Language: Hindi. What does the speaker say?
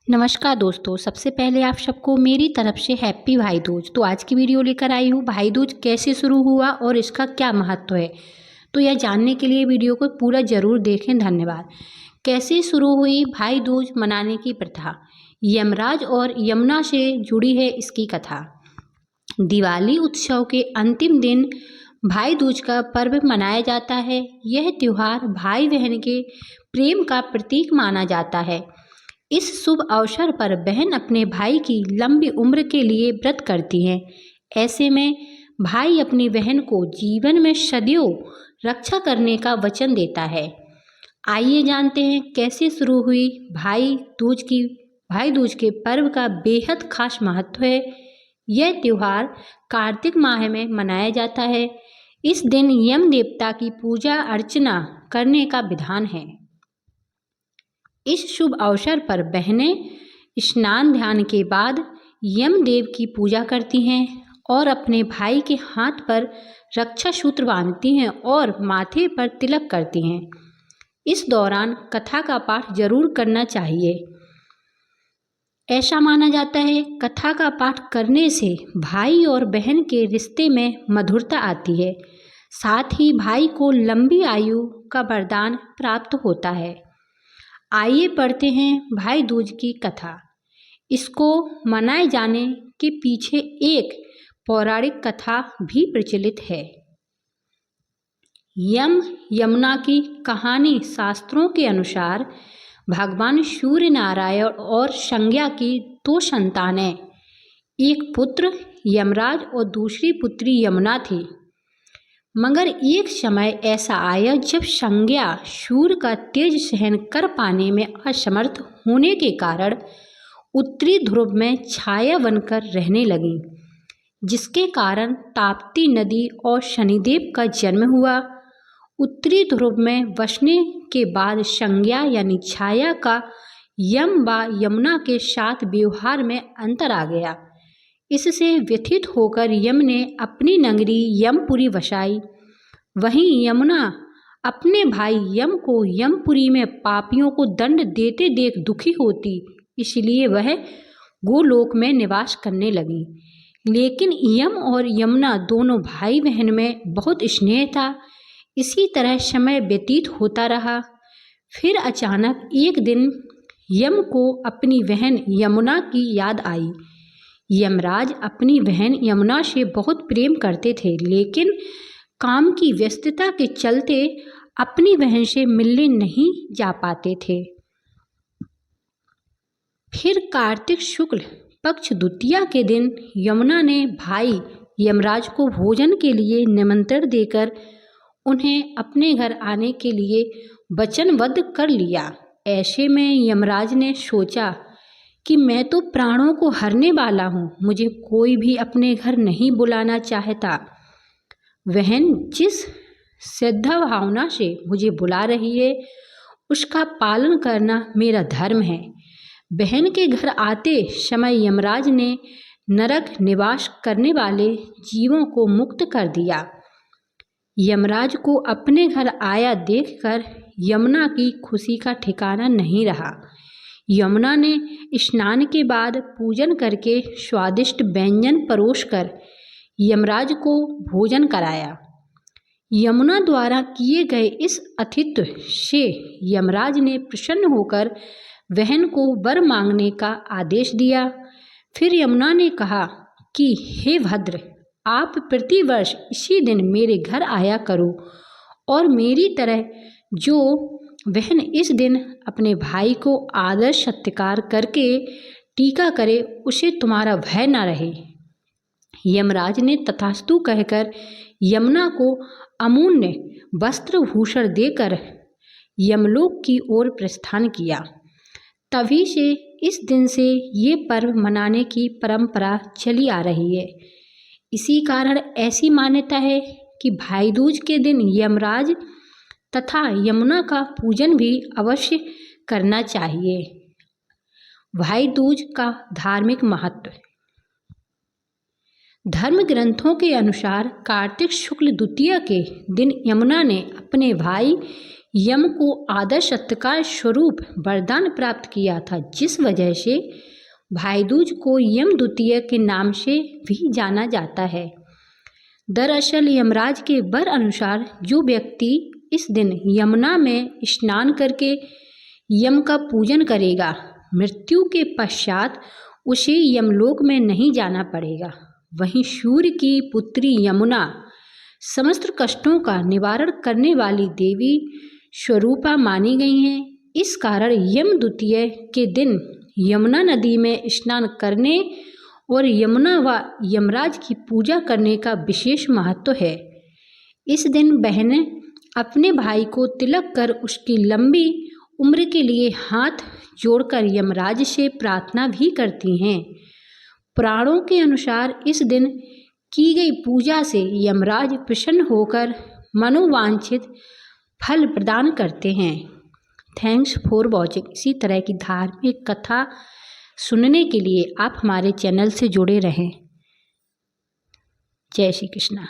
नमस्कार दोस्तों, सबसे पहले आप सबको मेरी तरफ से हैप्पी भाई दूज। तो आज की वीडियो लेकर आई हूँ भाई दूज कैसे शुरू हुआ और इसका क्या महत्व है। तो यह जानने के लिए वीडियो को पूरा ज़रूर देखें। धन्यवाद। कैसे शुरू हुई भाई दूज मनाने की प्रथा। यमराज और यमुना से जुड़ी है इसकी कथा। दिवाली उत्सव के अंतिम दिन भाई दूज का पर्व मनाया जाता है। यह त्यौहार भाई बहन के प्रेम का प्रतीक माना जाता है। इस शुभ अवसर पर बहन अपने भाई की लंबी उम्र के लिए व्रत करती हैं। ऐसे में भाई अपनी बहन को जीवन में सदियों रक्षा करने का वचन देता है। आइए जानते हैं कैसे शुरू हुई भाई दूज के पर्व का बेहद खास महत्व है। यह त्यौहार कार्तिक माह में मनाया जाता है। इस दिन यम देवता की पूजा अर्चना करने का विधान है। इस शुभ अवसर पर बहनें स्नान ध्यान के बाद यमदेव की पूजा करती हैं और अपने भाई के हाथ पर रक्षा सूत्र बांधती हैं और माथे पर तिलक करती हैं। इस दौरान कथा का पाठ जरूर करना चाहिए। ऐसा माना जाता है कथा का पाठ करने से भाई और बहन के रिश्ते में मधुरता आती है। साथ ही भाई को लंबी आयु का वरदान प्राप्त होता है। आइए पढ़ते हैं भाई दूज की कथा। इसको मनाए जाने के पीछे एक पौराणिक कथा भी प्रचलित है। यमुना की कहानी शास्त्रों के अनुसार भगवान सूर्य नारायण और संज्ञा की दो संतानें, एक पुत्र यमराज और दूसरी पुत्री यमुना थी। मगर एक समय ऐसा आया जब संज्ञा सूर्य का तेज सहन कर पाने में असमर्थ होने के कारण उत्तरी ध्रुव में छाया बनकर रहने लगी, जिसके कारण ताप्ती नदी और शनिदेव का जन्म हुआ। उत्तरी ध्रुव में बसने के बाद संज्ञा यानी छाया का यम व यमुना के साथ व्यवहार में अंतर आ गया। इससे व्यथित होकर यम ने अपनी नगरी यमपुरी बसाई। वहीं यमुना अपने भाई यम को यमपुरी में पापियों को दंड देते देख दुखी होती, इसलिए वह गोलोक में निवास करने लगी। लेकिन यम और यमुना दोनों भाई बहन में बहुत स्नेह था। इसी तरह समय व्यतीत होता रहा। फिर अचानक एक दिन यम को अपनी बहन यमुना की याद आई। यमराज अपनी बहन यमुना से बहुत प्रेम करते थे, लेकिन काम की व्यस्तता के चलते अपनी बहन से मिलने नहीं जा पाते थे। फिर कार्तिक शुक्ल पक्ष द्वितीया के दिन यमुना ने भाई यमराज को भोजन के लिए निमंत्रण देकर उन्हें अपने घर आने के लिए वचनबद्ध कर लिया। ऐसे में यमराज ने सोचा कि मैं तो प्राणों को हरने वाला हूँ, मुझे कोई भी अपने घर नहीं बुलाना चाहता। बहन जिस श्रद्धा भावना से मुझे बुला रही है उसका पालन करना मेरा धर्म है। बहन के घर आते समय यमराज ने नरक निवास करने वाले जीवों को मुक्त कर दिया। यमराज को अपने घर आया देखकर यमुना की खुशी का ठिकाना नहीं रहा। यमुना ने स्नान के बाद पूजन करके स्वादिष्ट व्यंजन परोसकर यमराज को भोजन कराया। यमुना द्वारा किए गए इस आतिथ्य से यमराज ने प्रसन्न होकर बहन को वर मांगने का आदेश दिया। फिर यमुना ने कहा कि हे भद्र, आप प्रतिवर्ष इसी दिन मेरे घर आया करो और मेरी तरह जो बहन इस दिन अपने भाई को आदर सत्कार करके टीका करे उसे तुम्हारा भय न रहे। यमराज ने तथास्तु कहकर यमुना को अमूल्य वस्त्र भूषण देकर यमलोक की ओर प्रस्थान किया। तभी से इस दिन से ये पर्व मनाने की परंपरा चली आ रही है। इसी कारण ऐसी मान्यता है कि भाई दूज के दिन यमराज तथा यमुना का पूजन भी अवश्य करना चाहिए। भाई दूज का धार्मिक महत्व। धर्म ग्रंथों के अनुसार कार्तिक शुक्ल द्वितीया के दिन यमुना ने अपने भाई यम को आदर सत्कार स्वरूप वरदान प्राप्त किया था, जिस वजह से भाई दूज को यम द्वितीया के नाम से भी जाना जाता है। दरअसल यमराज के वर अनुसार जो व्यक्ति इस दिन यमुना में स्नान करके यम का पूजन करेगा, मृत्यु के पश्चात उसे यमलोक में नहीं जाना पड़ेगा। वहीं सूर्य की पुत्री यमुना समस्त कष्टों का निवारण करने वाली देवी स्वरूपा मानी गई हैं। इस कारण यम द्वितीया के दिन यमुना नदी में स्नान करने और यमुना व यमराज की पूजा करने का विशेष महत्व है। इस दिन बहनें अपने भाई को तिलक कर उसकी लंबी उम्र के लिए हाथ जोड़कर यमराज से प्रार्थना भी करती हैं। पुराणों के अनुसार इस दिन की गई पूजा से यमराज प्रसन्न होकर मनोवांछित फल प्रदान करते हैं। Thanks for watching. इसी तरह की धार्मिक कथा सुनने के लिए आप हमारे चैनल से जुड़े रहें। जय श्री कृष्णा।